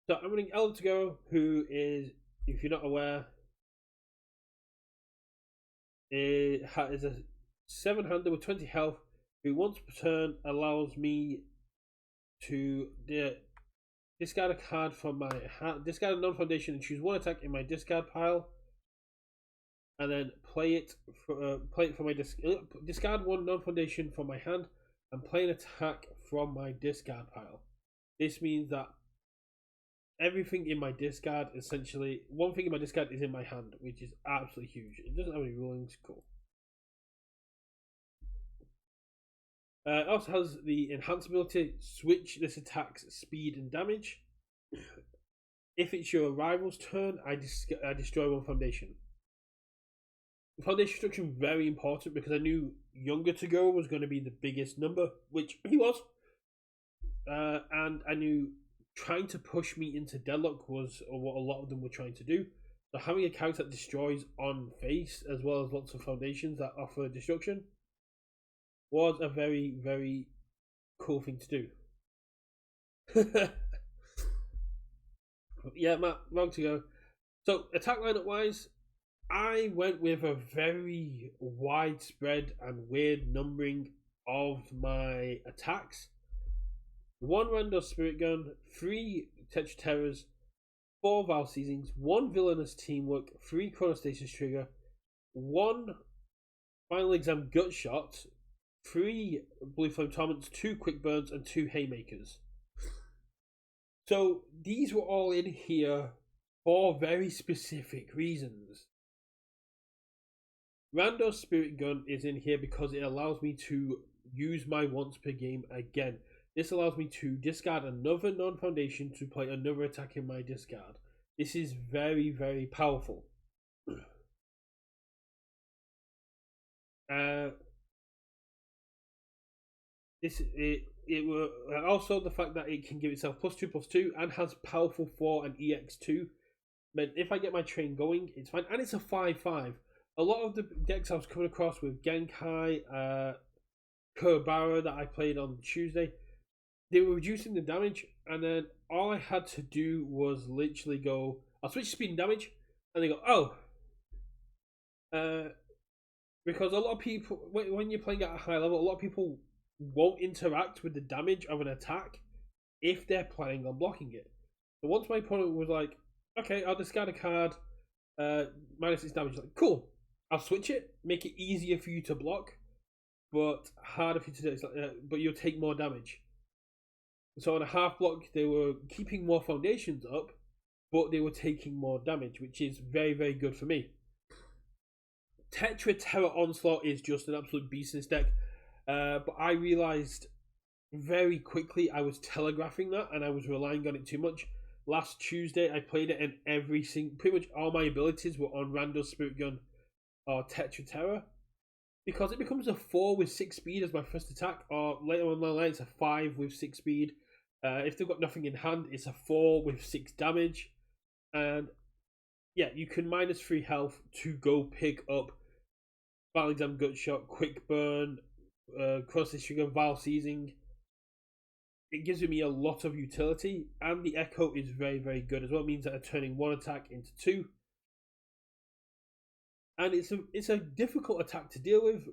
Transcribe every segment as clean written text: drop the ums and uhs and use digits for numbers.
So I'm running Elder Toguro, who is, if you're not aware, is a 7-hander with 20 health, who once per turn allows me to discard a card from my hand, discard a non-foundation and choose one attack in my discard pile, and then play it for my discard one non-foundation from my hand and play an attack from my discard pile. This means that everything in my discard, essentially, one thing in my discard is in my hand, which is absolutely huge. It doesn't have any rulings, cool. It also has the enhanced ability, switch this attack's speed and damage. If it's your rival's turn, I destroy one foundation. Foundation destruction very important because I knew Younger Toguro was going to be the biggest number, which he was. And I knew trying to push me into deadlock was what a lot of them were trying to do. So having a character that destroys on face, as well as lots of foundations that offer destruction, was a very, very cool thing to do. Yeah, Matt, wrong to go. So attack lineup wise, I went with a very widespread and weird numbering of my attacks. 1 Randall Spirit Gun, 3 Tetra Terrors, 4 Val Seasons, 1 Villainous Teamwork, 3 Chronostasis Trigger, 1 Final Exam Gut Shot, 3 Blue Flame Torments, 2 Quick Burns, and 2 Haymakers. So these were all in here for very specific reasons. Randall Spirit Gun is in here because it allows me to use my once per game again. This allows me to discard another non-foundation to play another attack in my discard. This is very, very powerful. It were also the fact that it can give itself +2/+2 and has powerful 4 and EX2 meant if I get my train going, it's fine. And it's a 5/5. A lot of the decks I was coming across with Genkai, Kurbara that I played on Tuesday, they were reducing the damage, and then all I had to do was literally go, I'll switch speed and damage, and they go, oh. Because a lot of people, when you're playing at a high level, a lot of people won't interact with the damage of an attack if they're planning on blocking it. So once my opponent was like, okay, I'll discard a card, -6 damage, like, cool, I'll switch it, make it easier for you to block, but harder for you to do. It's like, but you'll take more damage. So on a half block, they were keeping more foundations up, but they were taking more damage, which is very, very good for me. Tetra Terror Onslaught is just an absolute beast in this deck, but I realised very quickly I was telegraphing that and I was relying on it too much. Last Tuesday, I played it, and pretty much all my abilities were on Randall Spirit Gun or Tetra Terror, because it becomes a 4 with 6 speed as my first attack, or later on the line it's a 5 with 6 speed. If they've got nothing in hand, it's a 4 with 6 damage, and yeah, you can -3 health to go pick up Final Exam Gut Shot, Quick Burn, Cross Trigger, Vile Seizing. It gives me a lot of utility, and the Echo is very, very good as well. It means that I'm turning 1 attack into 2. And it's a difficult attack to deal with.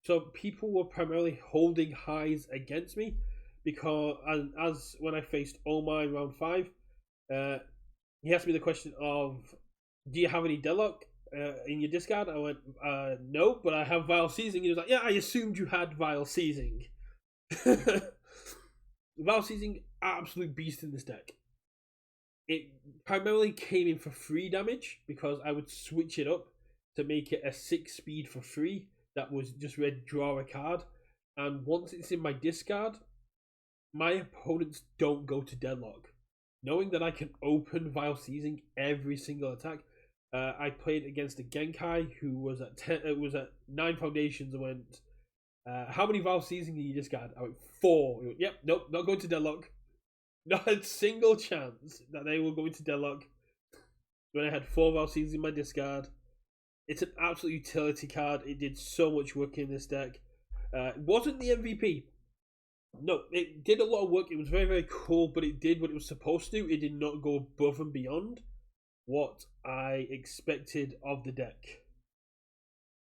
So people were primarily holding highs against me, because as when I faced Omar in round 5, he asked me the question of, do you have any deadlock in your discard? I went, no, but I have Vile Seizing. He was like, yeah, I assumed you had Vile Seizing. Vile Seizing, absolute beast in this deck. It primarily came in for 3 damage because I would switch it up to make it a 6 speed for 3 that was just read draw a card, and once it's in my discard, my opponents don't go to deadlock. Knowing that I can open Vile Seizing every single attack, I played against a Genkai who was at 9 foundations and went, how many Vile Seizing did you discard? I went 4. He went, yep, nope, not going to deadlock. Not a single chance that they will go into deadlock when I had 4 Vile Seizing in my discard. It's an absolute utility card. It did so much work in this deck. It wasn't the MVP. No, it did a lot of work. It was very, very cool, but it did what it was supposed to. It did not go above and beyond what I expected of the deck.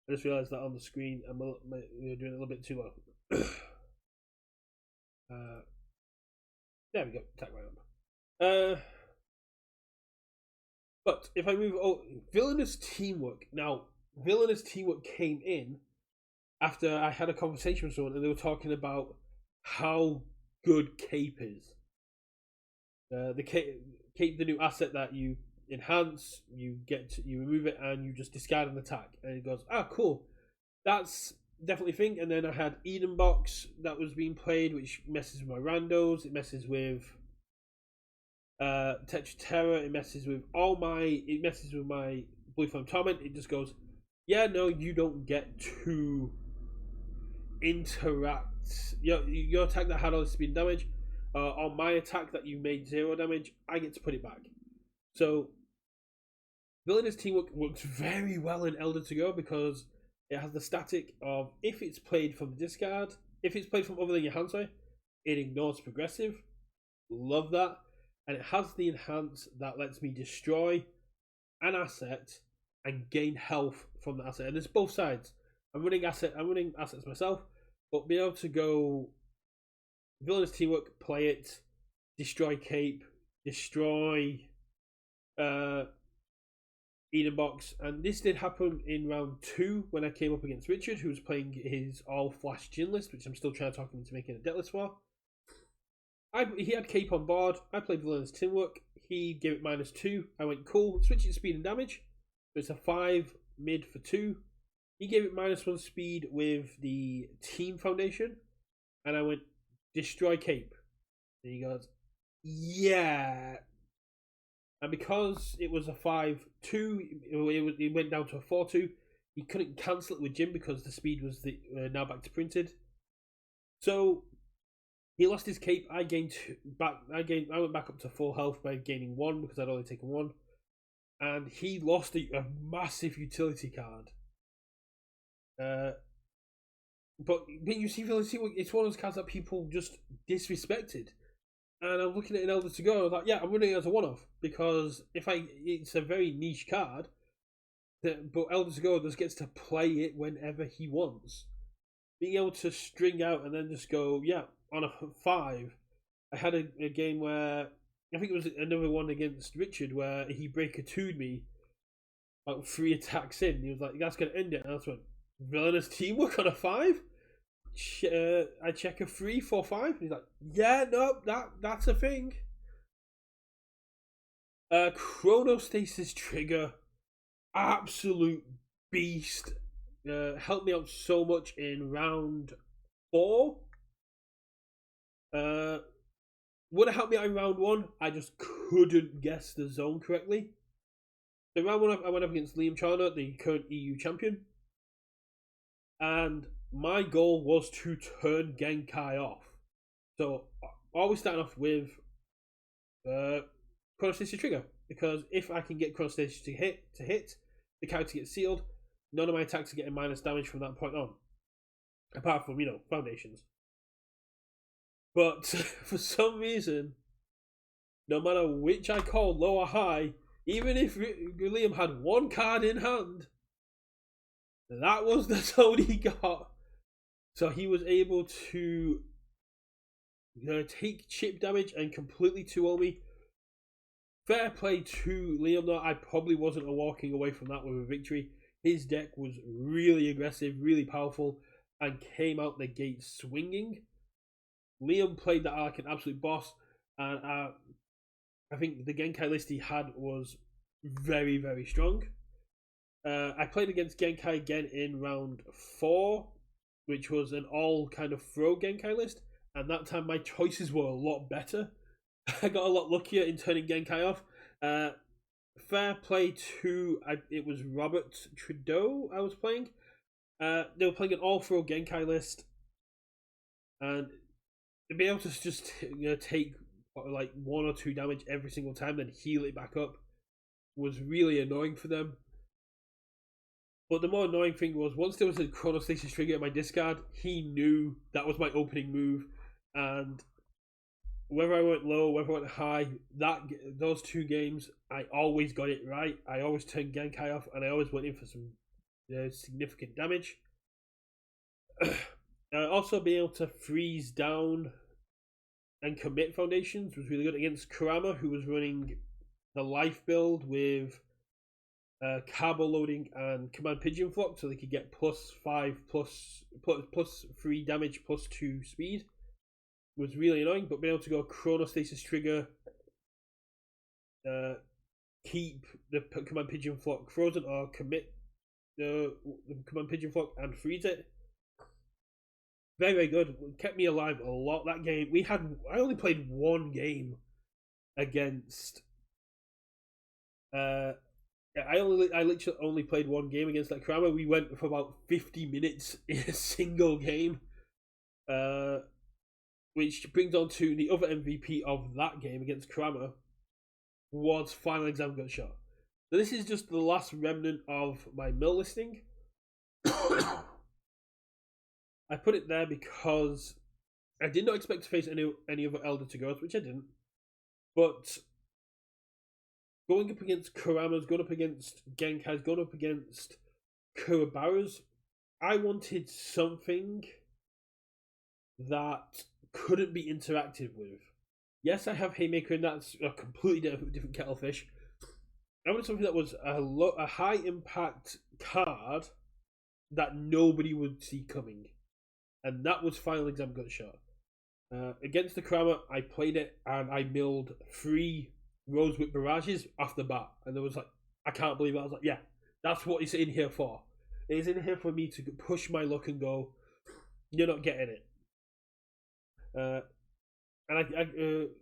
I just realised that on the screen, we're doing it a little bit too low. There we go, attack right up. But if I move, villainous teamwork. Now, villainous teamwork came in after I had a conversation with someone, and they were talking about how good cape is. The cape, the new asset that you enhance, you remove it, and you just discard an attack. And it goes, cool, that's definitely a thing. And then I had Eden Box that was being played, which messes with my randos. It messes with Tetra Terror. It messes with my Blue Flame Torment. It just goes, yeah, no, you don't get to interact. Your attack that had all this speed damage, on my attack that you made 0 damage, I get to put it back. So villainous teamwork works very well in Elder Toguro because it has the static of if it's played from the discard, if it's played from other than your hand, sorry, it ignores progressive. Love that. And it has the enhance that lets me destroy an asset and gain health from the asset. And it's both sides. I'm running assets myself, but be able to go villainous teamwork, play it, destroy cape, destroy Eden Box. And this did happen in round 2 when I came up against Richard, who was playing his all flash Jin list, which I'm still trying to talk him into making a deck list for. He had cape on board. I played villainous teamwork. He gave it -2. I went cool. Switch it to speed and damage. So it's a 5 mid for 2. He gave it -1 speed with the team foundation, and I went destroy cape. And he goes, yeah. And because it was a 5-2, it went down to a 4-2. He couldn't cancel it with Jim because the speed was now back to printed. So he lost his cape. I went back up to full health by gaining 1 because I'd only taken 1, and he lost a massive utility card. But you see, it's one of those cards that people just disrespected. And I'm looking at an Elder Toguro. I was like, yeah, I'm running it as a one-off because it's a very niche card. But Elder Toguro just gets to play it whenever he wants. Being able to string out and then just go, yeah, on a 5. I had a game where I think it was another one against Richard where he breaker 2'd me about 3 attacks in. He was like, that's going to end it. And I just went, villainous teamwork on a 5? I check a 3, 4, 5. He's like, yeah, no, that's a thing. Chronostasis trigger, absolute beast. Helped me out so much in round 4. Would have helped me out in round 1. I just couldn't guess the zone correctly. So round 1, I went up against Liam Charner, the current EU champion. And my goal was to turn Genkai off. So always starting off with Chronostasis trigger, because if I can get Chronostasis to hit, the character gets sealed. None of my attacks are getting minus damage from that point on, apart from foundations. But for some reason, no matter which I called low or high, even if Liam had 1 card in hand, that was the zone he got. So he was able to take chip damage and completely 2-0 me. Fair play to Liam though. I probably wasn't walking away from that with a victory. His deck was really aggressive, really powerful, and came out the gate swinging. Liam played that like an absolute boss, and I think the Genkai list he had was very, very strong. I played against Genkai again in round 4, which was an all kind of throw Genkai list, and that time my choices were a lot better. I got a lot luckier in turning Genkai off. Fair play to it was Robert Trudeau I was playing. They were playing an all throw Genkai list, and to be able to just take like 1 or 2 damage every single time, then heal it back up, was really annoying for them. But the more annoying thing was, once there was a Chronostasis trigger at my discard, he knew that was my opening move, and whether I went low, whether I went high, those 2 games, I always got it right. I always turned Genkai off, and I always went in for some significant damage. Also, being able to freeze down and commit foundations was really good against Kurama, who was running the life build with carbo loading and command pigeon flock, so they could get +5 plus 3 damage +2 speed. Was really annoying, but being able to go chronostasis trigger, keep the command pigeon flock frozen, or commit the command pigeon flock and freeze it. Very, very good. It kept me alive a lot that game. I only played 1 game against I literally only played 1 game against that Kurama. We went for about 50 minutes in a single game. Which brings on to the other MVP of that game against Kurama was Final Exam Gunshot. So this is just the last remnant of my mill listing. I put it there because I did not expect to face any other Elder Toguros, which I didn't. But going up against Kurama's, going up against Genkai's, going up against Kurabara's, I wanted something that couldn't be interacted with. Yes, I have Haymaker, and that's a completely different kettle of fish. I wanted something that was a high impact card that nobody would see coming, and that was Final Exam Gunshot. Against the Kurama, I played it and I milled 3 Rosewhip Barrages off the bat, and there was like, I can't believe it. I was like, yeah, that's what it's in here for. It's in here for me to push my luck and go, you're not getting it. And I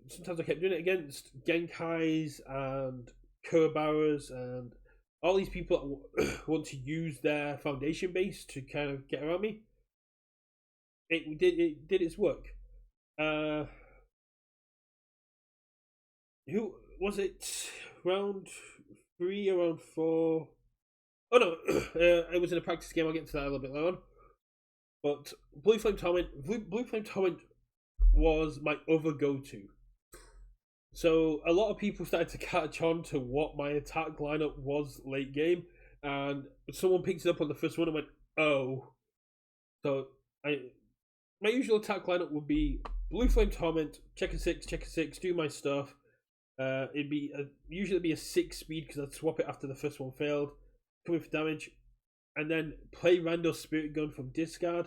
sometimes I kept doing it against Genkai's and Kurabara's and all these people that want to use their foundation base to kind of get around me. It did its work. Who was it? Round 3 or round 4? Oh no, it was in a practice game. I'll get to that a little bit later on. But Blue Flame Torment was my other go-to. So a lot of people started to catch on to what my attack lineup was late game, and someone picked it up on the first one and went, oh. So my usual attack lineup would be Blue Flame Torment, check a 6, do my stuff. It'd be usually be a 6 speed because I'd swap it after the first one failed, come in for damage, and then play Rando's Spirit Gun from discard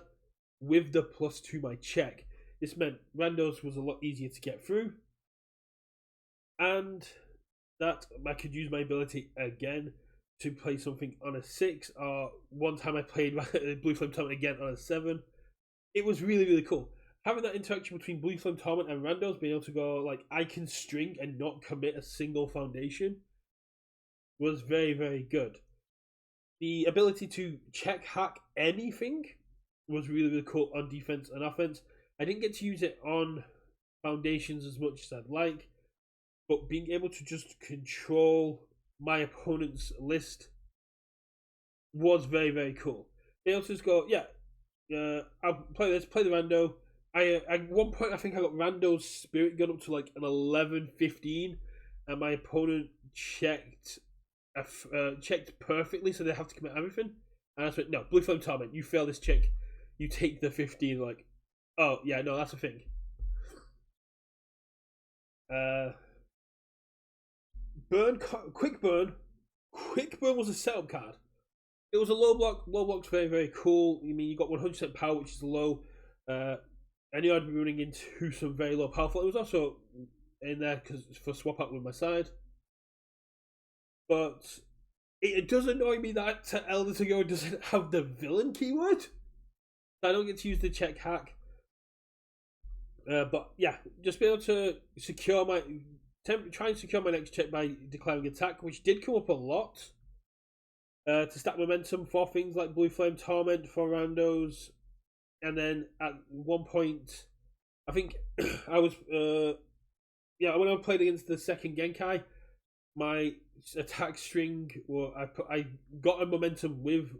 with the +2 my check. This meant Randos was a lot easier to get through, and that I could use my ability again to play something on a 6, or one time I played Blue Flame Torment again on a 7. It was really, really cool. Having that interaction between Blue Flame Torment and Randos, being able to go, like, I can string and not commit a single foundation, was very, very good. The ability to check hack anything was really, really cool on defense and offense. I didn't get to use it on foundations as much as I'd like, but being able to just control my opponent's list was very, very cool. Being able to just go, I'll play this, play the Rando. At one point, I think I got Rando's Spirit Gun up to like an 11-15, and my opponent checked perfectly, so they have to commit everything. And I said, no, Blue Flame Torment, you fail this check, you take the 15, like, oh, yeah, no, that's a thing. Quick Burn was a setup card. It was a low block. Low block's very, very cool. I mean, you got 100% power, which is low. I knew I'd be running into some very low powerful. It was also in there for swap out with my side. But it does annoy me that Elder Toguro doesn't have the villain keyword. I don't get to use the check hack. But yeah, just be able to try and secure my next check by declaring attack, which did come up a lot. To stack momentum for things like Blue Flame Torment for randos. And then at one point, I think I was when I played against the second Genkai, my attack string, I got a momentum with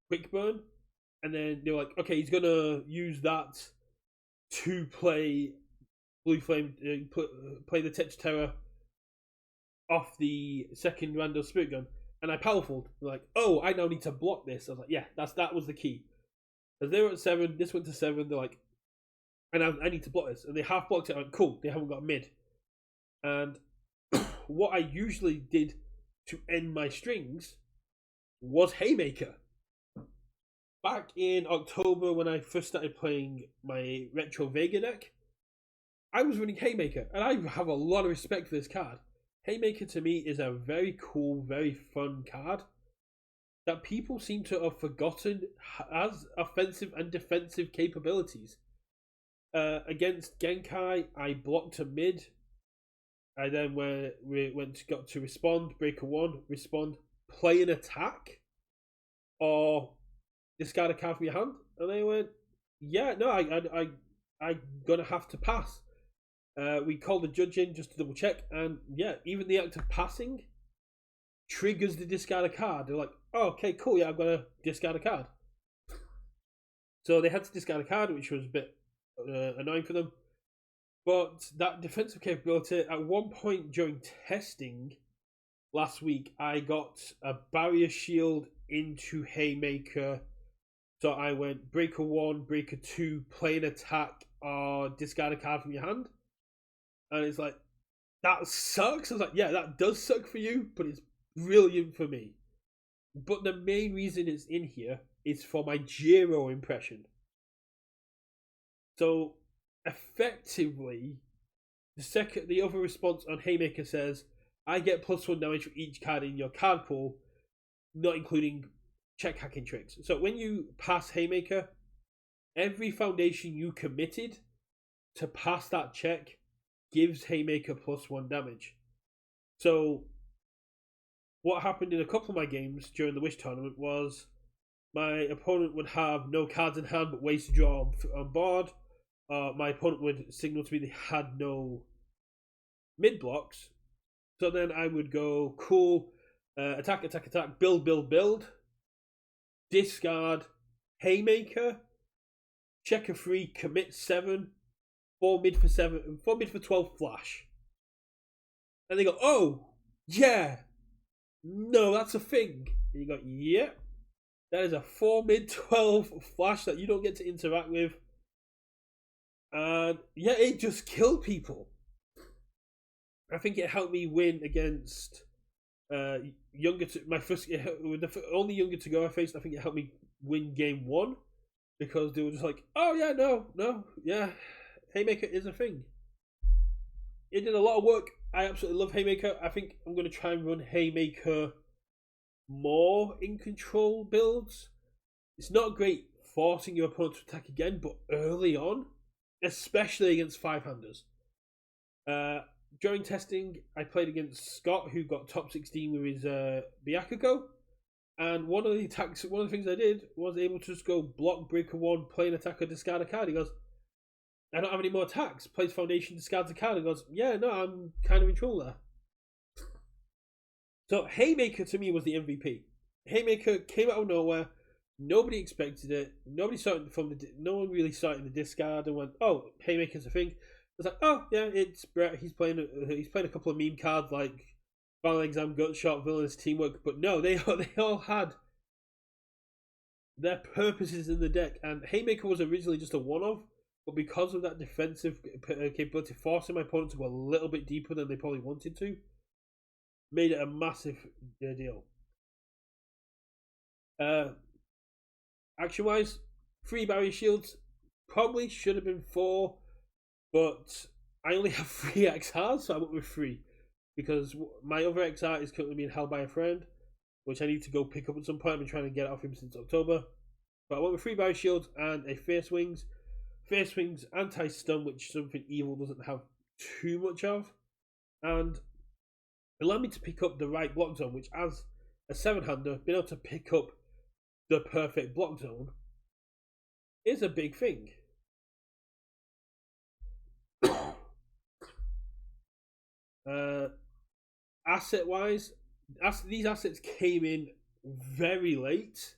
Quick Burn, and then they were like, okay, he's gonna use that to play Blue Flame, play the Tetch Terror off the second random Spirit Gun, and I powerful like, oh, I now need to block this. I was like, yeah, that was the key. As they were at 7, this went to 7. They're like, and I need to block this, and they half blocked it. I went, cool, they haven't got mid. And what I usually did to end my strings was Haymaker. Back in October, when I first started playing my Retro Vega deck, I was running Haymaker, and I have a lot of respect for this card. Haymaker to me is a very cool, very fun card that people seem to have forgotten has offensive and defensive capabilities. Against Genkai, I blocked a mid. I then got to respond, breaker 1, respond, play an attack, or discard a card from your hand. And they went, yeah, no, I'm gonna have to pass. We called the judge in just to double check, and yeah, even the act of passing triggers the discard a card. They're like, oh, okay, cool, yeah, I'm gonna discard a card. So they had to discard a card, which was a bit annoying for them. But that defensive capability, at one point during testing last week, I got a barrier shield into Haymaker. So I went breaker 1, breaker 2, play an attack, or discard a card from your hand. And it's like, that sucks. I was like, yeah, that does suck for you, but it's brilliant for me. But the main reason it's in here is for my Jiro impression. So effectively, the other response on Haymaker says, I get +1 damage for each card in your card pool, not including check hacking tricks. So when you pass Haymaker, every foundation you committed to pass that check gives Haymaker +1 damage. So what happened in a couple of my games during the Wish tournament was my opponent would have no cards in hand but ways to draw on board. My opponent would signal to me they had no mid blocks. So then I would go, cool, attack, build, discard, Haymaker, check a 3, commit 7, 4 mid for 7, 4 mid for 12 flash. And they go, oh, yeah, no, that's a thing. And you go, yeah, that is a 4 mid 12 flash that you don't get to interact with. And yeah, it just killed people. I think it helped me win against only Younger to go I faced. I think it helped me win game 1 because they were just like, oh yeah, no, yeah, Haymaker is a thing. It did a lot of work. I absolutely love Haymaker. I think I'm going to try and run Haymaker more in control builds. It's not great forcing your opponent to attack again, but early on, especially against 5-handers. During testing, I played against Scott, who got top 16 with his Byakugo. And one of the things I did was able to just go block, breaker 1, play an attacker, discard a card. He goes, I don't have any more attacks. Plays foundation, discards a card. He goes, yeah, no, I'm kind of in trouble there. So Haymaker to me was the MVP. Haymaker came out of nowhere. Nobody expected it. No one really saw it in the discard and went, oh, Haymaker's a thing. It's like, oh yeah, it's Brett. He's playing a couple of meme cards like Final Exam, Gutshot, Villainous Teamwork, but no, they all had their purposes in the deck. And Haymaker was originally just a one-off, but because of that defensive capability, forcing my opponent to go a little bit deeper than they probably wanted to, made it a massive deal. Action-wise, 3 barrier shields, probably should have been 4. But I only have 3 XRs, so I went with 3. Because my other XR is currently being held by a friend, which I need to go pick up at some point. I've been trying to get it off him since October. But I went with 3 barrier shields and a Fierce Wings. Fierce Wings anti-stun, which something evil doesn't have too much of. And it allowed me to pick up the right block zone, which as a 7-hander, being able to pick up the perfect block zone is a big thing. Asset wise, these assets came in very late.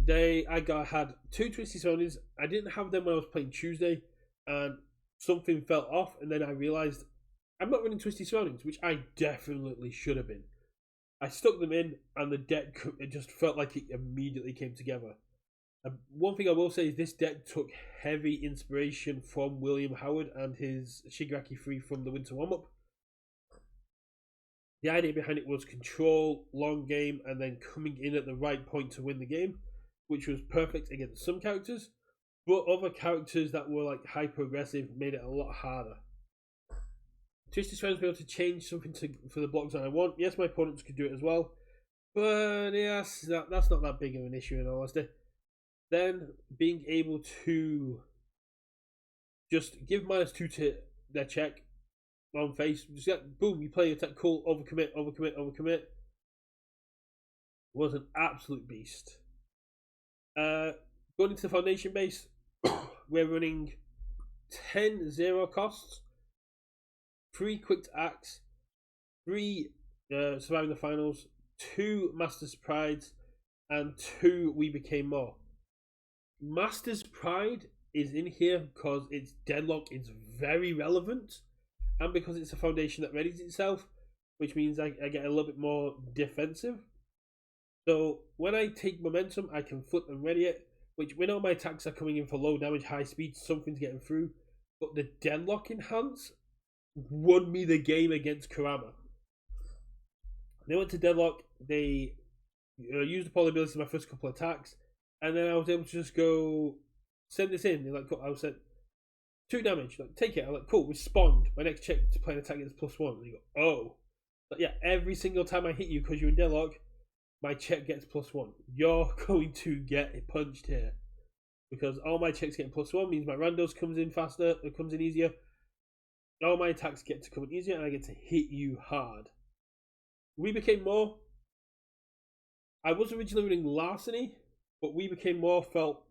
I had 2 Twisty Sonys. I didn't have them when I was playing Tuesday and something fell off, and then I realised I'm not running Twisty Surroundings, which I definitely should have been. I stuck them in, and the deck, it just felt like it immediately came together. One thing I will say is this deck took heavy inspiration from William Howard and his Shigaraki 3 from the Winter Warm-Up. The idea behind it was control, long game, and then coming in at the right point to win the game, which was perfect against some characters, but other characters that were like hyper aggressive made it a lot harder. Twisted Surroundings be able to change something for the blocks that I want. Yes, my opponents could do it as well, but yes, that's not that big of an issue in all honesty. Then being able to just give -2 to their check on face, just get boom, you play attack, cool, overcommit, was an absolute beast. Going into the foundation base, we're running 10 0 costs, 3 quick to axe, 3 surviving the finals, 2 Master's Prides, and 2 We Became More. Master's Pride is in here because its deadlock is very relevant, and because it's a foundation that readies itself, which means I get a little bit more defensive. So when I take momentum, I can flip and ready it, which when all my attacks are coming in for low damage, high speed, something's getting through. But the deadlock enhance won me the game against Kurama. They went to deadlock, they used the poly ability in my first couple of attacks, and then I was able to just go send this in. They're like, cool. I was said 2 damage. Like, take it. I'm like, cool. Respond. My next check to play an attack gets +1. And you go, oh, but yeah. Every single time I hit you because you're in deadlock, my check gets +1. You're going to get punched here because all my checks getting +1 means my randos comes in faster. It comes in easier. All my attacks get to come in easier, and I get to hit you hard. We Became More. I was originally running Larceny, but We Became More felt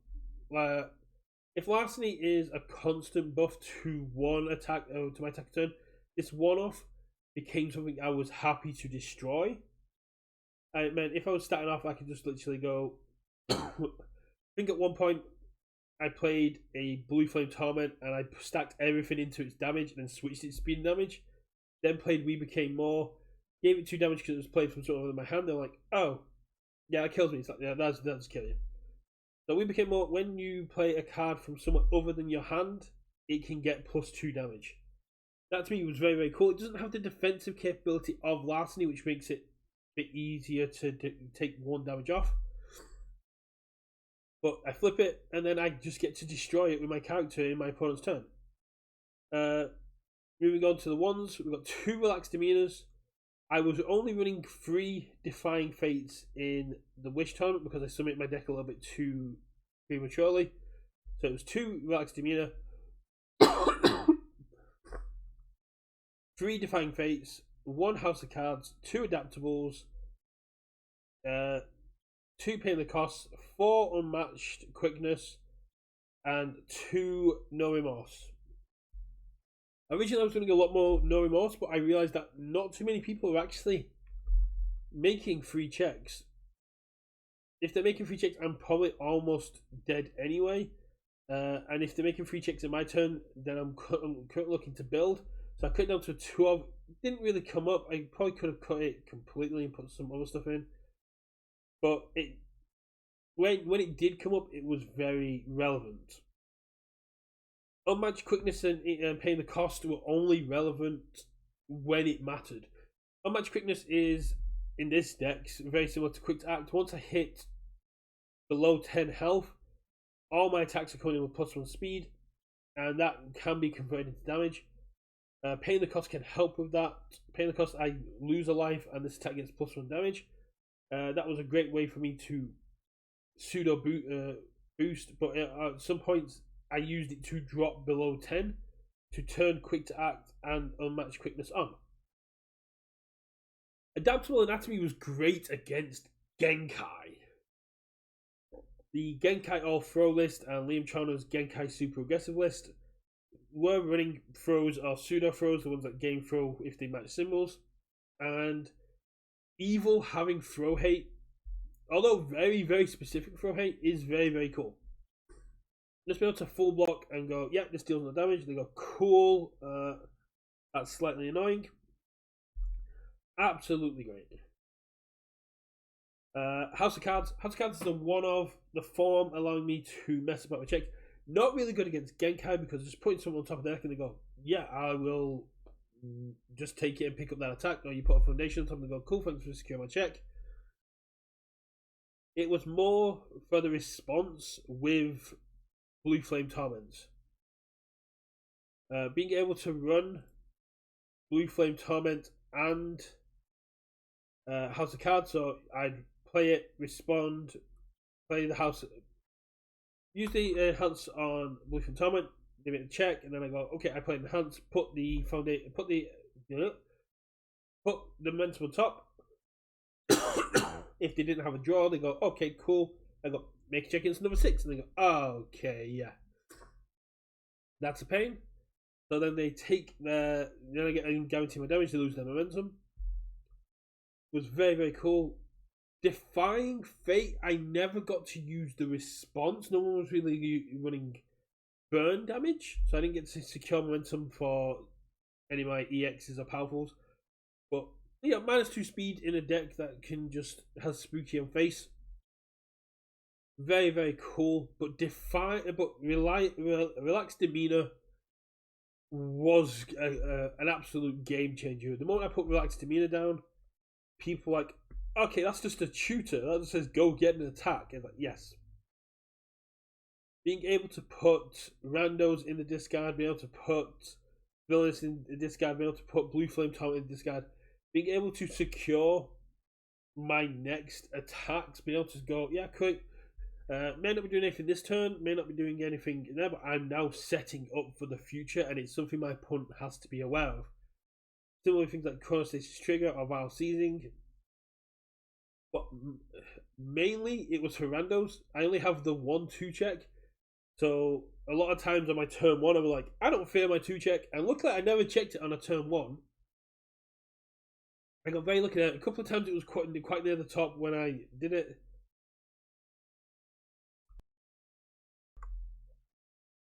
if Larceny is a constant buff to one attack to my attack turn, this one-off became something I was happy to destroy. I meant if I was starting off, I could just literally go. I think at one point I played a Blue Flame Torment and I stacked everything into its damage and then switched its speed and damage. Then played We Became More, gave it 2 damage because it was played from sort of in my hand. They're like, oh, yeah, that kills me. It's like, yeah, that's kill you. So We Became More, when you play a card from somewhere other than your hand, it can get +2 damage. That to me was very, very cool. It doesn't have the defensive capability of Larceny, which makes it a bit easier to take 1 damage off. But I flip it, and then I just get to destroy it with my character in my opponent's turn. Moving on to the ones, we've got 2 Relaxed Demeanors. I was only running 3 Defying Fates in the Wish tournament because I submitted my deck a little bit too prematurely. So it was 2 Relaxed Demeanor, 3 Defying Fates, 1 House of Cards, 2 Adaptables, 2 Paying the Cost, 4 Unmatched Quickness, and 2 No Remorse. Originally I was going to go a lot more No Remorse, but I realised that not too many people are actually making free checks. If they're making free checks, I'm probably almost dead anyway. And if they're making free checks in my turn, then I'm currently looking to build. So I cut it down to 12. Didn't really come up. I probably could have cut it completely and put some other stuff in. But when it did come up, it was very relevant. Unmatched Quickness and Paying the Cost were only relevant when it mattered. Unmatched Quickness is, in this deck, very similar to Quick to Act. Once I hit below 10 health, all my attacks are coming in with +1 speed, and that can be converted into damage. Paying the Cost can help with that. Paying the Cost, I lose a life, and this attack gets +1 damage. That was a great way for me to pseudo boost, but at some points I used it to drop below 10 to turn Quick to Act and Unmatched Quickness on. Adaptable Anatomy was great against Genkai. The Genkai All Throw list and Liam Chauner's Genkai Super Aggressive list were running throws or pseudo throws, the ones that gain throw if they match symbols. And Evil having throw hate, although very, very specific throw hate, is very, very cool. Just be able to full block and go, yeah, this deals no damage. They go, cool. That's slightly annoying. Absolutely great. House of Cards. House of Cards is the one of the form allowing me to mess about my check. Not really good against Genkai because just putting someone on top of the deck and they go, yeah, I will just take it and pick up that attack. Or you put a foundation on top and they go, cool, thanks for securing my check. It was more for the response with Blue Flame Torments. Being able to run Blue Flame Torment and House of Cards, so I'd play it, respond, play the house, use the enhance on Blue Flame Torment, give it a check, and then I go, okay, I play enhance, put the foundation, put the momentum on top. If they didn't have a draw, they go, okay, cool. I go, make a check against number 6, and they go, okay, yeah. That's a pain. So then they take their, then I get a guarantee my damage, they lose their momentum. It was very, very cool. Defying Fate, I never got to use the response. No one was really running burn damage, so I didn't get to secure momentum for any of my EXs or powerfuls. But yeah, -2 speed in a deck that can just has spooky on face. Very, very cool. But relaxed demeanor was an absolute game changer. The moment I put relaxed demeanor down, people were like, okay, that's just a tutor. That just says go get an attack. And like, yes. Being able to put randos in the discard, being able to put villains in the discard, being able to put Blue Flame Torment in the discard, being able to secure my next attacks, being able to go, yeah, quick. May not be doing anything this turn, may not be doing anything there, but I'm now setting up for the future, and it's something my opponent has to be aware of. Similar things like Chronostasis Trigger or Vile Seizing. But mainly it was for randos. I only have the 1-2 check. So a lot of times on my turn 1, I was like, I don't fear my 2 check. And luckily I never checked it on a turn 1. I got very lucky there. A couple of times it was quite near the top when I did it.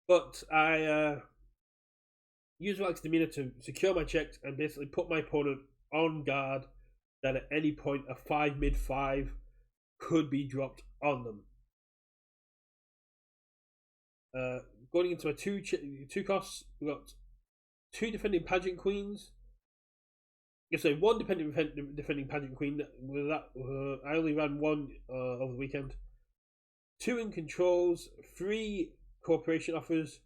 But I used Relaxed Demeanor to secure my checks and basically put my opponent on guard that at any point a 5 mid-5 could be dropped on them. Going into my two costs, we got 2 defending Pageant Queens. So 1 defending Pageant Queen. With that, I only ran 1 over the weekend. 2 in controls, 3 Corporation offers,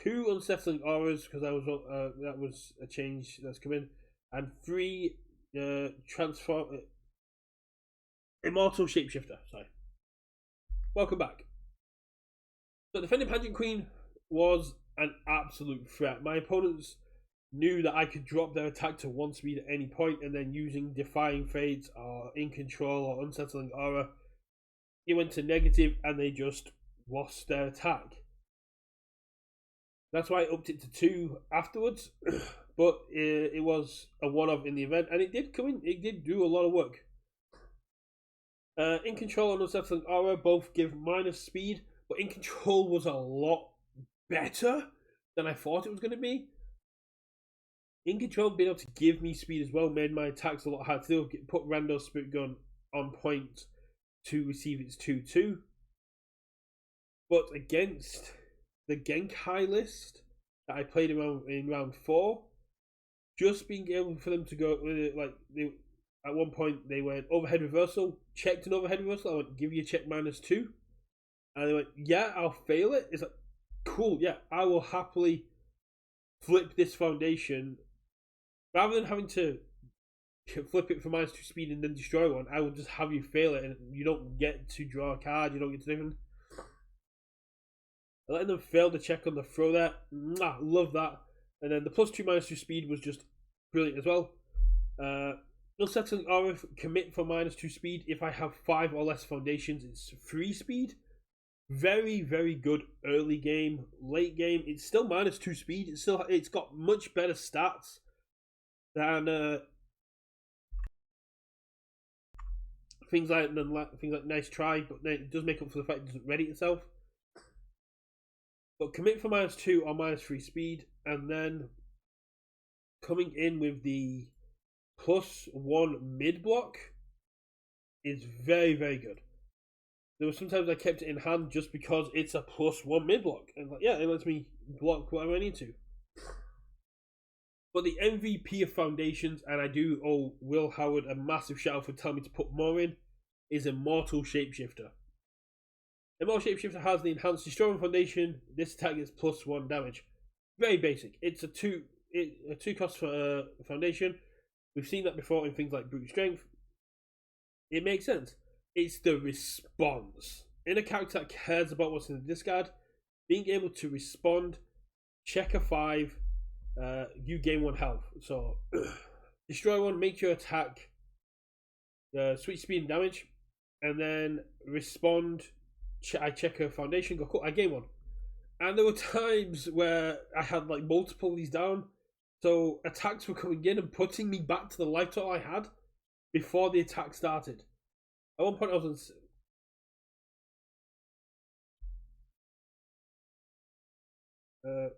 2 unsettling auras because that was a change that's come in, and 3 transform immortal shapeshifter. Sorry. Welcome back. So defending Pageant Queen was an absolute threat. My opponents knew that I could drop their attack to 1 speed at any point, and then using Defying Fates or In Control or Unsettling Aura, it went to negative and they just lost their attack. That's why I upped it to 2 afterwards, but it was a one-off in the event, and it did come in. It did do a lot of work. In Control and Unsettling Aura both give minus speed, but In Control was a lot better than I thought it was going to be. In Control being able to give me speed as well made my attacks a lot harder to do. Put Rando's Spirit Gun on point to receive its 2/2. But against the Genkai list that I played in round 4, just being able for them to go like at one point they went overhead reversal, checked an overhead reversal. I went, give you a check -2, and they went, yeah, I'll fail it. It's like, cool, yeah, I will happily flip this foundation rather than having to flip it for -2 speed and then destroy one. I will just have you fail it, and you don't get to draw a card. You don't get to do anything. Letting them fail the check on the throw there, love that. And then the +2 -2 speed was just brilliant as well. Unsettling Aura commit for -2 speed. If I have 5 or less foundations, it's 3 speed. Very, very good early game. Late game, it's still -2 speed. It's got much better stats than things like Nice Try, but it does make up for the fact it doesn't ready itself. But commit for -2 or -3 speed, and then coming in with the +1 mid block is very, very good. There were sometimes I kept it in hand just because it's a +1 mid block, and like, yeah, it lets me block whatever I need to. But the MVP of Foundations, and I do owe Will Howard a massive shout out for telling me to put more in, is Immortal Shapeshifter. Immortal Shapeshifter has the enhanced Destroying Foundation. This attack gets +1 damage. Very basic. It's a two cost for Foundation. We've seen that before in things like Brute Strength. It makes sense. It's the response. In a character that cares about what's in the discard, being able to respond, check a 5, you gain 1 health. So, destroy 1, make your attack, switch speed and damage, and then respond. I check a foundation, go cool, I gain 1. And there were times where I had like multiple of these down, so attacks were coming in and putting me back to the life total I had before the attack started. At one point I was on...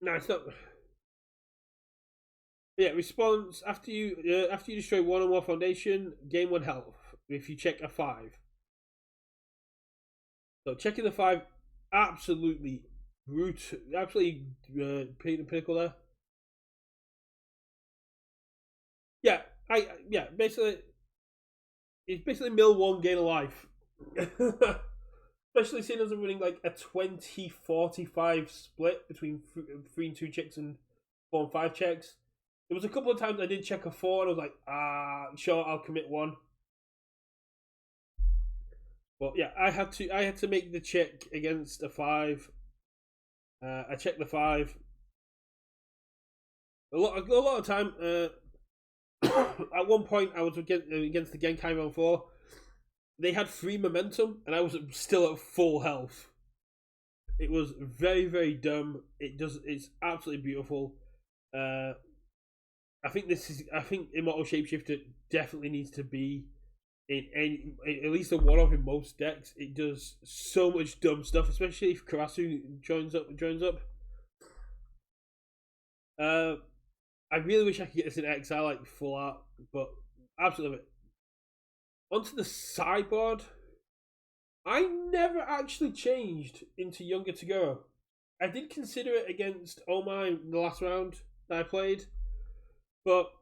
no, it's not. Yeah, response after you destroy 1 or more foundation, gain 1 health if you check a 5. So checking the 5, absolutely brute, absolutely pinnacle there. Yeah, basically, it's basically mill 1, gain a life. Especially seeing as I'm running like a 20-45 split between 3 and 2 checks and 4 and 5 checks. There was a couple of times I did check a 4 and I was like, sure, I'll commit 1. But yeah, I had to make the check against a 5. I checked the 5. A lot of time. At one point, I was against the Genkai round 4. They had 3 momentum, and I was still at full health. It was very, very dumb. It's absolutely beautiful. I think Immortal Shapeshifter definitely needs to be in at least a one-off in most decks. It does so much dumb stuff, especially if Karasu joins up. I really wish I could get this in XL like full art, but absolutely love it. Onto the sideboard. I never actually changed into Younger Toguro. I did consider it against Omai in the last round that I played, but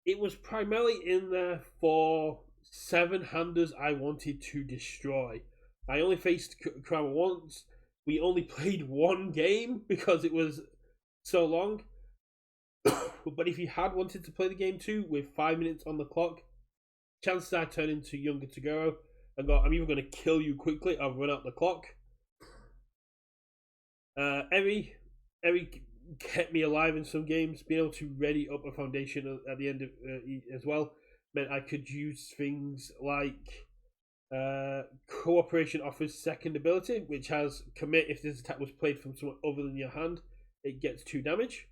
it was primarily in there for 7-handers I wanted to destroy. I only faced Kurama once. We only played 1 game because it was so long. But if you had wanted to play the game 2 with 5 minutes on the clock, chances I turn into Younger Toguro and go, I'm either going to kill you quickly or run out the clock. Eri kept me alive in some games. Being able to ready up a foundation at the end of as well meant I could use things like Cooperation offers second ability, which has commit. If this attack was played from someone other than your hand, it gets 2 damage.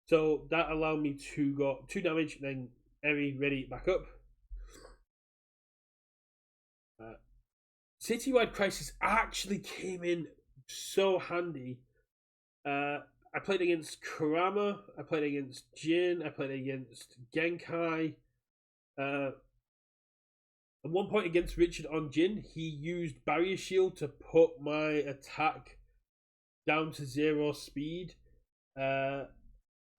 So that allowed me to go 2 damage, then Eri ready it back up. Citywide Crisis actually came in so handy. I played against Kurama, I played against Jin, I played against Genkai. At one point against Richard on Jin, he used Barrier Shield to put my attack down to 0 speed. And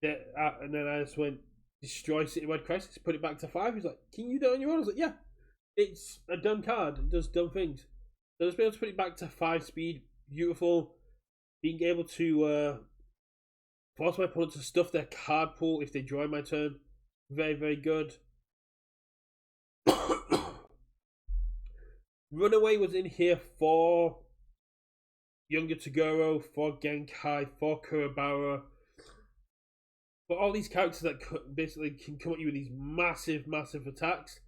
then I just went, destroy Citywide Crisis, put it back to 5. He's like, can you do it on your own? I was like, yeah. It's a dumb card. It does dumb things. So just being able to put it back to 5 speed, beautiful. Being able to force my opponent to stuff their card pool if they join my turn, very, very good. Runaway was in here for Younger Toguro, for Genkai, for Kurabara. For all these characters that basically can come at you with these massive, massive attacks.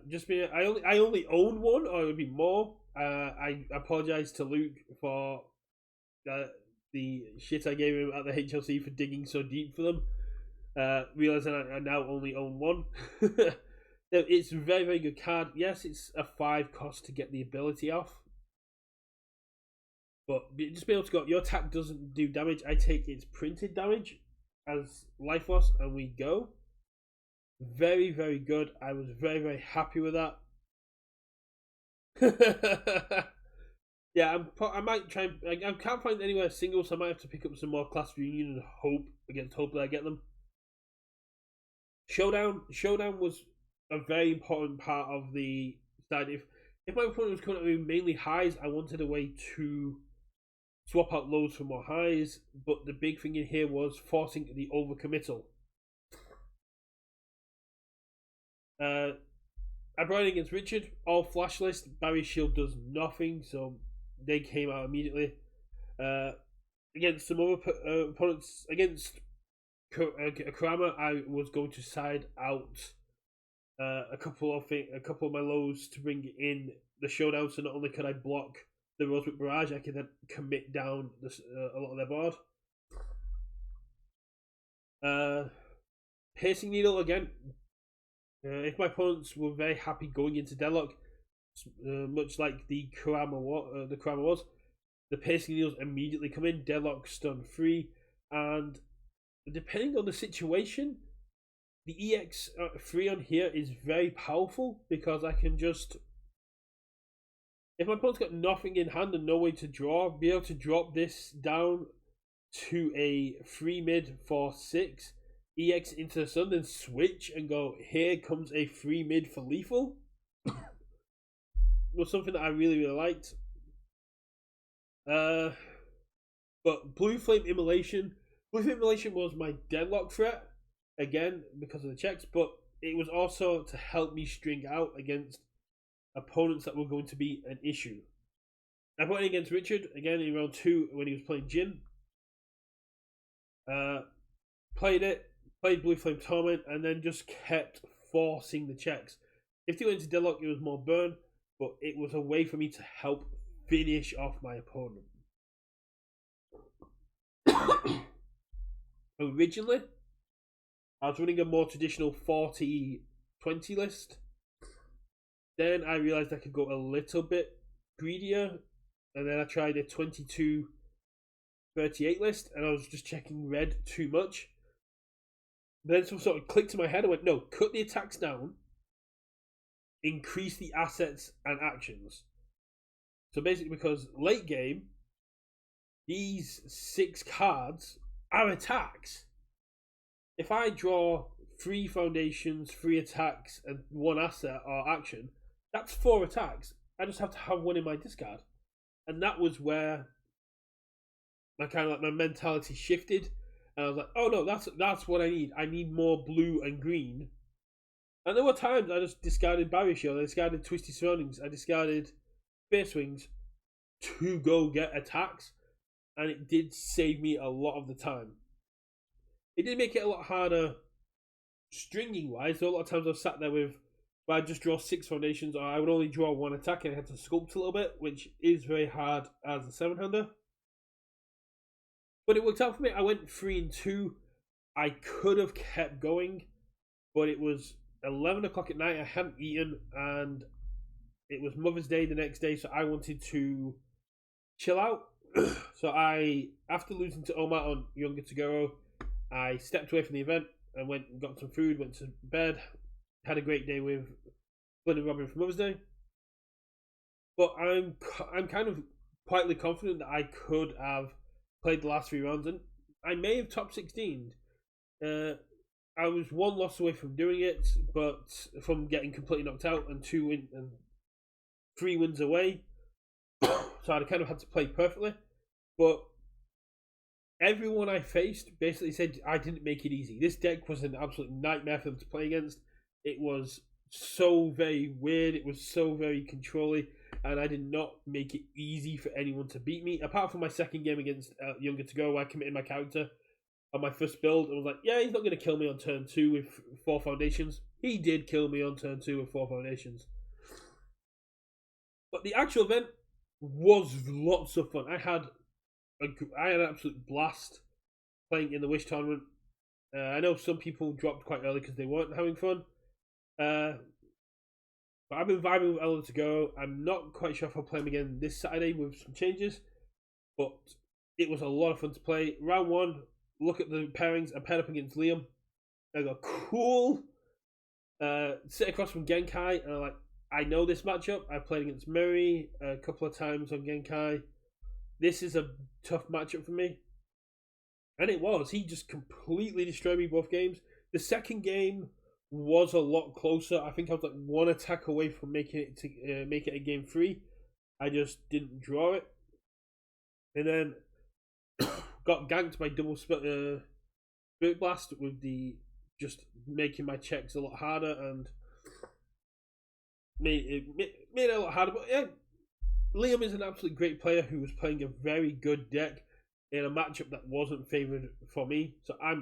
Just being, I only own 1, or it would be more. I apologize to Luke for the shit I gave him at the HLC for digging so deep for them. Realizing I now only own 1. It's a very, very good card. Yes, it's a 5 cost to get the ability off. But just be able to go, your attack doesn't do damage. I take its printed damage as life loss, and we go. Very, very good. I was very, very happy with that. Yeah, I might try. I can't find anywhere single, so I might have to pick up some more class reunion and hope that I get them. Showdown was a very important part of the side. If my opponent was coming at me mainly highs, I wanted a way to swap out lows for more highs. But the big thing in here was forcing the overcommittal. I brought in against Richard, all flash list. Barry Shield does nothing, so they came out immediately. Against some other opponents, against Kurama, I was going to side out a couple of my lows to bring in the showdown. So not only could I block the Rosewood Barrage, I could then commit down a lot of their board. Piercing Needle again. If my opponents were very happy going into deadlock, much like the Kurama was, the Piercing Needles immediately come in, deadlock stun free, and depending on the situation, the EX 3 on here is very powerful because I can just, if my opponent's got nothing in hand and no way to draw, be able to drop this down to a 3 mid for 6, EX into the sun, then switch and go, here comes a 3 mid for lethal. Was something that I really, really liked. But Blue Flame Immolation was my deadlock threat, again, because of the checks, but it was also to help me string out against opponents that were going to be an issue. I put in against Richard, again, in round 2 when he was playing Jin. Played Blue Flame Torment, and then just kept forcing the checks. If they went into deadlock, it was more burn, but it was a way for me to help finish off my opponent. Originally, I was running a more traditional 40-20 list. Then I realised I could go a little bit greedier, and then I tried a 22-38 list, and I was just checking red too much. Then some sort of clicked in my head. I went, no, cut the attacks down, increase the assets and actions. So basically, because late game, these 6 cards are attacks. If I draw 3 foundations, 3 attacks, and 1 asset or action, that's 4 attacks. I just have to have 1 in my discard. And that was where my mentality shifted. And I was like, oh no, that's what I need. I need more blue and green. And there were times I just discarded Barrier Shield, I discarded Twisty Surroundings, I discarded Spear Swings to go get attacks. And it did save me a lot of the time. It did make it a lot harder stringing wise. So a lot of times I sat there with, where I'd just draw 6 foundations, or I would only draw 1 attack and I had to sculpt a little bit, which is very hard as a 7-hander. But it worked out for me. I went 3-2. I could have kept going, but it was 11 o'clock at night. I hadn't eaten, and it was Mother's Day the next day, so I wanted to chill out. So after losing to Omar on Elder Toguro, I stepped away from the event and went and got some food, went to bed, had a great day with Glenn and Robin for Mother's Day. But I'm kind of quietly confident that I could have played the last 3 rounds, and I may have top 16'd. I was 1 loss away from doing it, but from getting completely knocked out, and 3 wins away. So I kind of had to play perfectly. But everyone I faced basically said I didn't make it easy. This deck was an absolute nightmare for them to play against. It was so very weird. It was so very controlling. And I did not make it easy for anyone to beat me. Apart from my second game against Elder Toguro, where I committed my character on my first build. I was like, yeah, he's not going to kill me on turn 2 with 4 foundations. He did kill me on turn 2 with 4 foundations. But the actual event was lots of fun. I had an absolute blast playing in the Wish tournament. I know some people dropped quite early because they weren't having fun. But I've been vibing with Elder Toguro. I'm not quite sure if I'll play him again this Saturday with some changes, but it was a lot of fun to play. Round 1, look at the pairings. I paired up against Liam. I go, cool. Sit across from Genkai, and I'm like, I know this matchup. I played against Murray a couple of times on Genkai. This is a tough matchup for me. And it was. He just completely destroyed me both games. The second game was a lot closer. I think I was like one attack away from making it to make it a game 3. I just didn't draw it. And then got ganked by double Spirit Blast with the just making my checks a lot harder and made it a lot harder. But yeah, Liam is an absolutely great player who was playing a very good deck in a matchup that wasn't favoured for me. So I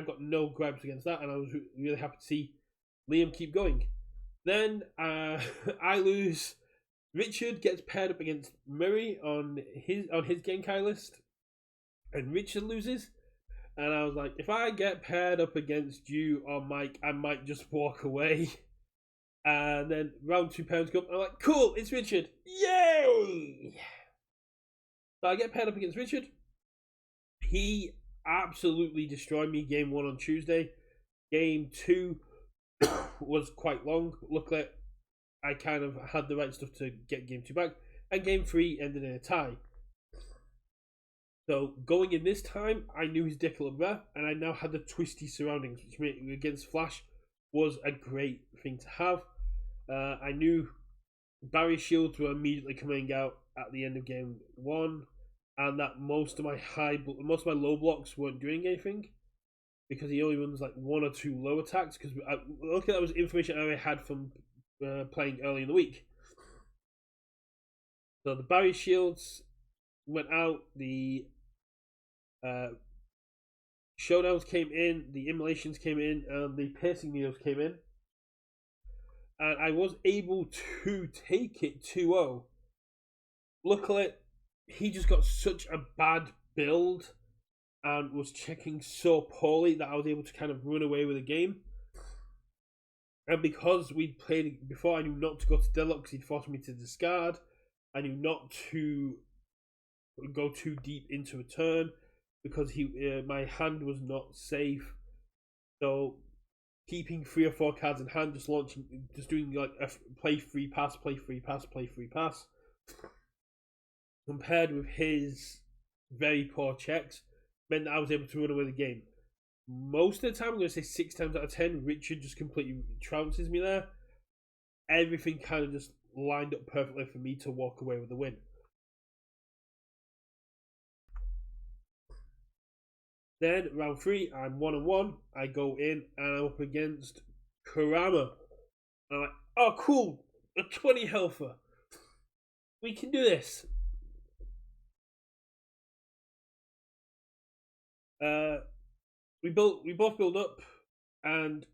got no gripes against that, and I was really happy to see Liam keep going. Then I lose. Richard gets paired up against Murray on his Genkai list, and Richard loses. And I was like, if I get paired up against you or Mike, I might just walk away. And then round 2 pairings go up, and I'm like, cool, it's Richard. Yay! So I get paired up against Richard. He absolutely destroyed me game 1 on Tuesday. Game 2 was quite long. Luckily, I kind of had the right stuff to get game 2 back. And game 3 ended in a tie. So going in this time, I knew his deck a little better, and I now had the twisty surroundings, which made against Flash was a great thing to have. I knew Barry Shields were immediately coming out at the end of game 1, and that most of my low blocks weren't doing anything because he only runs like 1 or 2 low attacks. Because look, that was information I had from playing early in the week. So the Barry Shields went out, the showdowns came in, the immolations came in, and the piercing needles came in. And I was able to take it 2-0. Luckily, he just got such a bad build and was checking so poorly that I was able to kind of run away with the game. And because we'd played it before, I knew not to go to deadlock because he'd forced me to discard. I knew not to go too deep into a turn because my hand was not safe. So keeping 3 or 4 cards in hand, just doing like a play free pass, compared with his very poor checks, meant that I was able to run away the game. Most of the time, I'm going to say 6 times out of 10, Richard just completely trounces me there. Everything kind of just lined up perfectly for me to walk away with the win. Then round 3, I'm 1-1. I go in and I'm up against Kurama. I'm like, oh cool, a 20 healther. We can do this. We both build up, and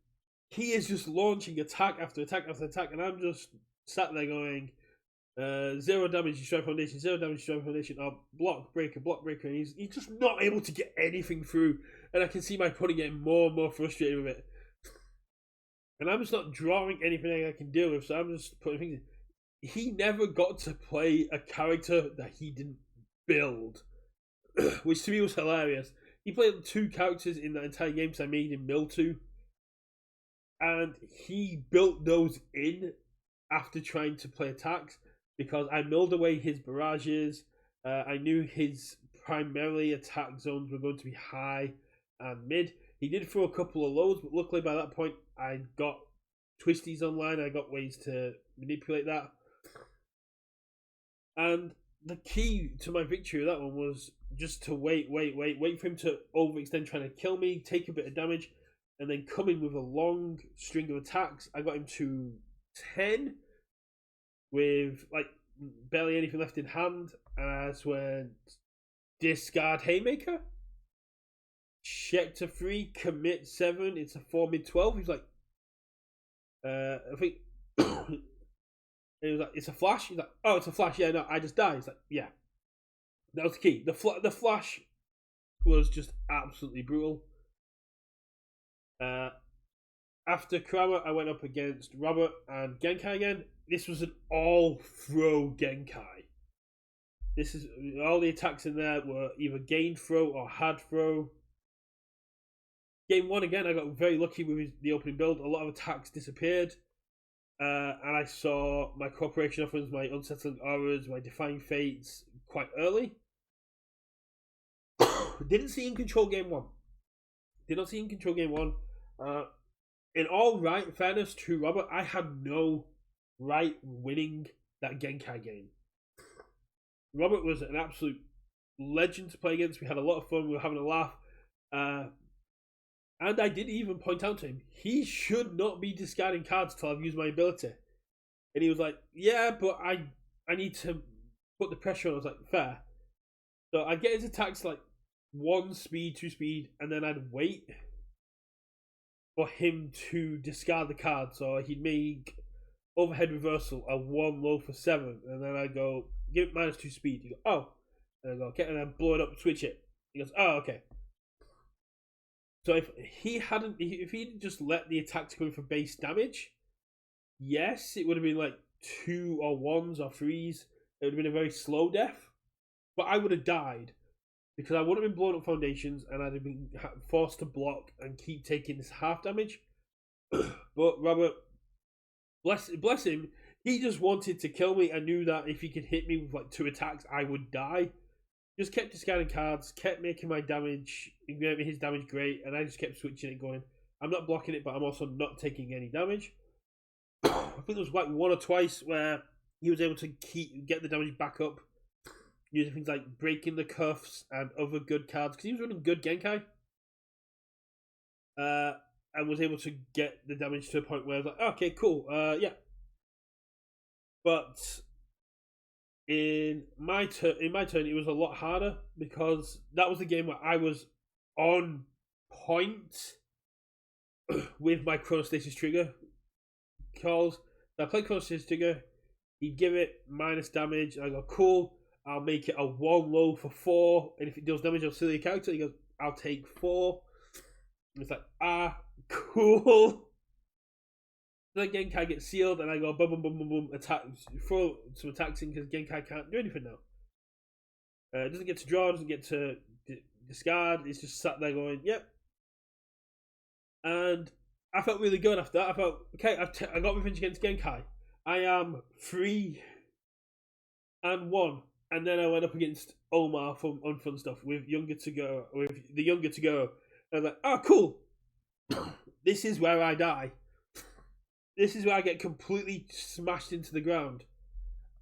he is just launching attack after attack after attack, and I'm just sat there going, 0 damage, destroy foundation, 0 damage, destroy foundation, block breaker, and he's just not able to get anything through, and I can see my opponent getting more and more frustrated with it. And I'm just not drawing anything I can deal with, so I'm just putting things in. He never got to play a character that he didn't build, which to me was hilarious. He played 2 characters in that entire game, so I made him mill 2. And he built those in after trying to play attacks, because I milled away his barrages. I knew his primarily attack zones were going to be high and mid. He did throw a couple of lows, but luckily by that point I got twisties online. I got ways to manipulate that. And the key to my victory with that one was just to wait for him to overextend trying to kill me, take a bit of damage, and then come in with a long string of attacks. I got him to 10 with like barely anything left in hand, as when discard Haymaker, check to 3, commit 7, it's a 4 mid 12. He's like, I think it was like, it's a flash. He's like, oh, it's a flash. Yeah, no, I just died. He's like, yeah, that was the key. The flash was just absolutely brutal. after Kurama, I went up against Robert and Genkai again. This was an all-throw Genkai. This is all the attacks in there were either gained throw or had throw. Game 1 again, I got very lucky with the opening build. A lot of attacks disappeared. And I saw my cooperation offerings, my unsettling auras, my defying fates quite early. Didn't see in control game 1. Did not see in control game 1. In all right fairness to Robert, I had no right winning that Genkai game. Robert was an absolute legend to play against. We had a lot of fun. We were having a laugh. And I did even point out to him, he should not be discarding cards till I've used my ability. And he was like, yeah, but I need to put the pressure on. I was like, fair. So I'd get his attacks like 1 speed, 2 speed, and then I'd wait for him to discard the card. So he'd make overhead reversal a 1 low for 7, and then I'd go, give it -2 speed. He go, oh. And I go, okay, and then blow it up, switch it. He goes, oh, okay. So if he'd just let the attacks come in for base damage, yes, it would have been like 2 or 1s or 3s. It would have been a very slow death, but I would have died because I would have been blown up foundations and I'd have been forced to block and keep taking this half damage. But Robert, bless him, he just wanted to kill me and knew that if he could hit me with like 2 attacks, I would die. Just kept discarding cards, kept making my damage, making his damage great, and I just kept switching it, going, I'm not blocking it, but I'm also not taking any damage. I think there was like 1 or twice where he was able to get the damage back up, using things like breaking the cuffs and other good cards, because he was running good Genkai. And was able to get the damage to a point where I was like, okay, cool, yeah. But in my turn, it was a lot harder because that was the game where I was on point with my chronostasis trigger calls. So I played chronostasis trigger. He'd give it minus damage, and I go, cool. I'll make it a 1 low for 4, and if it deals damage on silly character, he goes, I'll take 4. And it's like, cool. Then Genkai gets sealed, and I go boom, boom, boom, boom, boom, attack, throw some attacks in because Genkai can't do anything now. It doesn't get to draw, doesn't get to discard. It's just sat there going, yep. And I felt really good after that. I felt, okay, I got revenge against Genkai. I am 3-1. And then I went up against Omar from Unfun Stuff with the younger Toguro. And I was like, oh, cool. This is where I die. This is where I get completely smashed into the ground.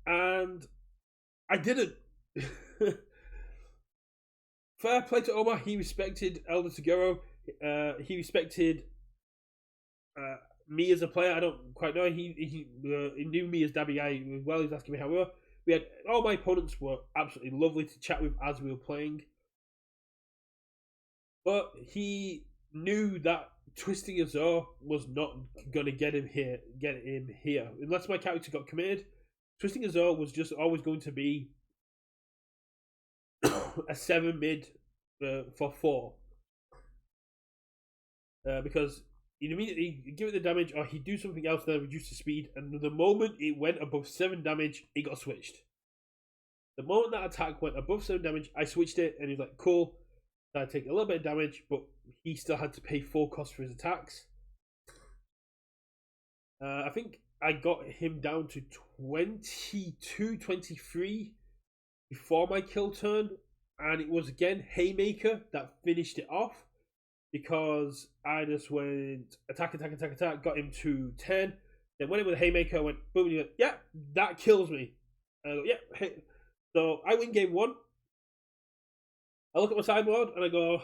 And I didn't. Fair play to Omar. He respected Elder Toguro. He respected me as a player. I don't quite know. He knew me as Dabby Guy as well. He was asking me how we were. All my opponents were absolutely lovely to chat with as we were playing. But he knew that twisting Azor was not going to get him here. Unless my character got committed, twisting Azor was just always going to be a 7 mid for 4. Because he'd immediately give it the damage, or he'd do something else that reduced the speed, and the moment it went above 7 damage, it got switched. The moment that attack went above 7 damage, I switched it, and he's like, cool. So I'd take a little bit of damage, but he still had to pay full cost for his attacks. I think I got him down to 22, 23 before my kill turn, and it was again Haymaker that finished it off, because I just went attack, got him to 10, then went in with a Haymaker, I went boom, and he went, yeah, that kills me. And I go, yeah, hey. So I win game 1. I look at my sideboard and I go,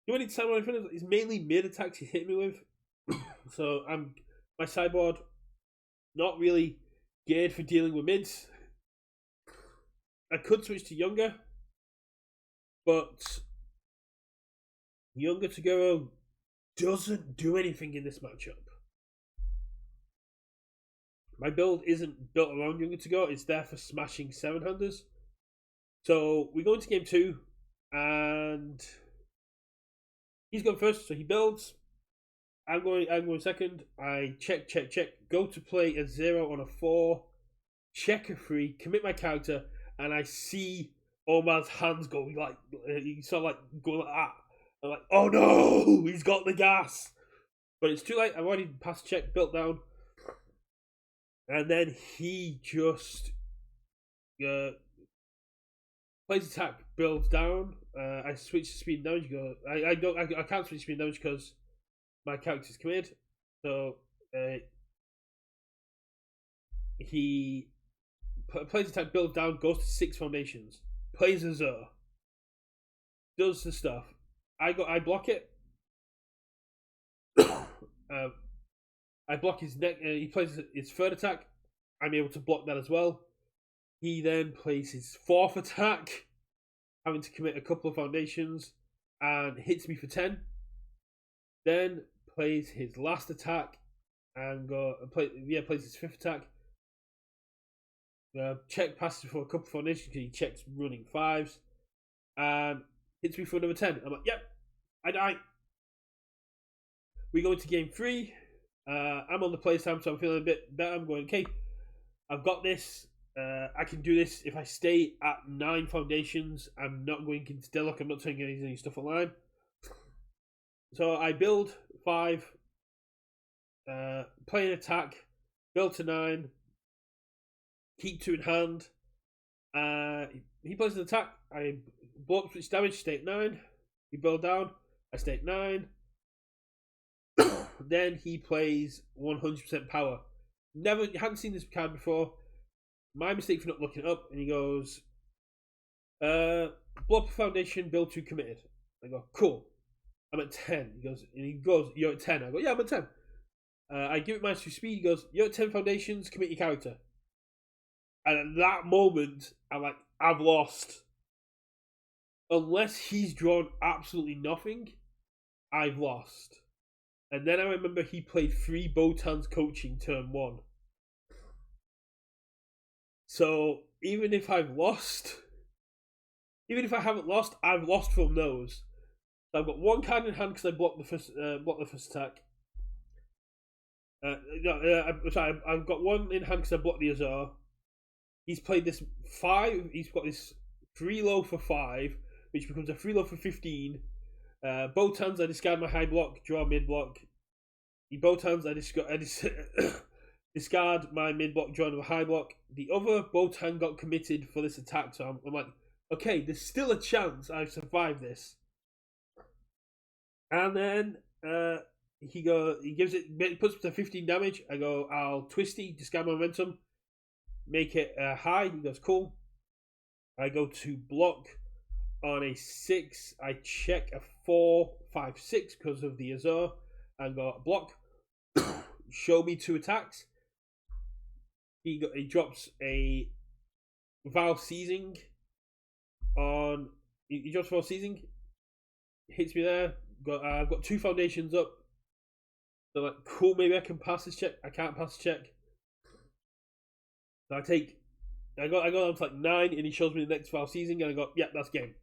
do I need to sideboard anything? It's mainly mid attacks he's hit me with. So my sideboard not really geared for dealing with mids. I could switch to Younger, but Younger Toguro doesn't do anything in this matchup. My build isn't built around Younger Toguro, it's there for smashing 700s. So we go into game 2, and he's going first, so he builds. I'm going second. I check. Go to play a 0 on a 4. Check a 3. Commit my character, and I see Omar's hands going like he sort of like go like that. I'm like, oh no, he's got the gas. But it's too late. I've already passed check, built down, and then he just plays attack, builds down. I switch to speed and damage. I can't switch to speed and damage because my character's committed. So he plays attack, builds down, goes to 6 foundations, plays a Zer, does the stuff. I block it. I block his neck. He plays his 3rd attack. I'm able to block that as well. He then plays his 4th attack, having to commit a couple of foundations, and hits me for 10. Then plays his last attack and plays his 5th attack. Check passes for a couple of foundations because he checks running 5s, and hits me for another 10. I'm like, yep, I die. We go into game 3. I'm on the playtime, so I'm feeling a bit better. I'm going, okay, I've got this. I can do this. If I stay at 9 foundations, I'm not going into deadlock. I'm not taking any stuff online. So I build 5, play an attack, build to 9, keep 2 in hand. He plays an attack. I blow up, switch damage, stay at 9. He build down. I stay at 9. Then he plays 100% power. Hadn't seen this card before. My mistake for not looking it up. And he goes, blow up a foundation, build 2 committed. I go, cool. I'm at 10. He goes, you're at 10. I go, yeah, I'm at 10. I give it minus 2 speed. He goes, you're at 10 foundations, commit your character. And at that moment, I'm like, I've lost. Unless he's drawn absolutely nothing, I've lost. And then I remember he played 3 Botan's coaching turn 1. So even if I've lost, even if I haven't lost, I've lost from those. So I've got 1 card in hand because I blocked the first attack. I've got 1 in hand because I blocked the Azar. He's played this 5. He's got this 3 low for 5, which becomes a 3 low for 15. Botans, I discard my high block, draw mid block. The Botans, I discard my mid block, draw another high block. The other Botan got committed for this attack, so I'm like, okay, there's still a chance I survive this. And then he puts it to 15 damage. I go, I'll twisty, discard my momentum, make it high. He goes, cool. I go to block on a 6. I check a 4, 5, 6 because of the Azure and got block. Show me 2 attacks. He drops a Vow Seizing on. He drops Vow Seizing. Hits me there. I've got 2 foundations up. So like, cool, maybe I can pass this check. I can't pass the check. So I go down to like 9, and he shows me the next Vow Seizing, and I go, yeah, that's game.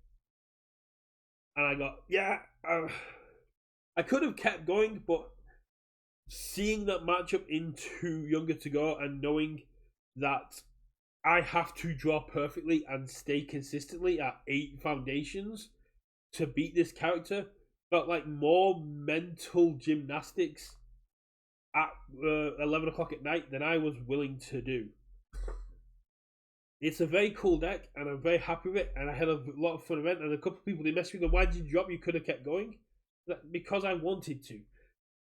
And I got, yeah. I could have kept going, but seeing that matchup into Younger to Go and knowing that I have to draw perfectly and stay consistently at 8 foundations to beat this character felt like more mental gymnastics at 11 o'clock at night than I was willing to do. It's a very cool deck, and I'm very happy with it, and I had a lot of fun with it, and a couple of people, they messaged me going, why did you drop? You could have kept going. Because I wanted to.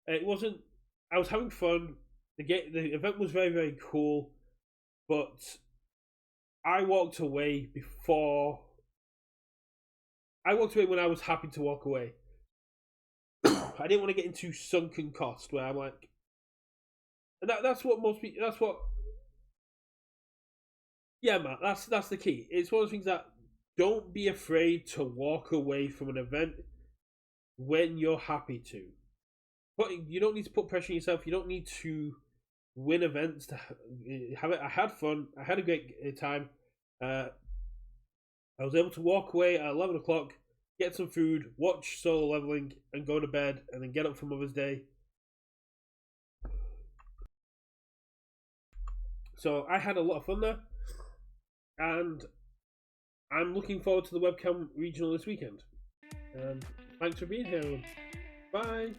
It wasn't... I was having fun. The event was very, very cool, but I walked away before... I walked away when I was happy to walk away. I didn't want to get into sunken cost, where I'm like... And that's what most people... That's what... Yeah, Matt, that's the key. It's one of the things that don't be afraid to walk away from an event when you're happy to. But you don't need to put pressure on yourself. You don't need to win events to have it. I had fun. I had a great time. I was able to walk away at 11 o'clock, get some food, watch Solo Leveling, and go to bed, and then get up for Mother's Day. So I had a lot of fun there, and I'm looking forward to the webcam regional this weekend. And thanks for being here, everyone. Bye.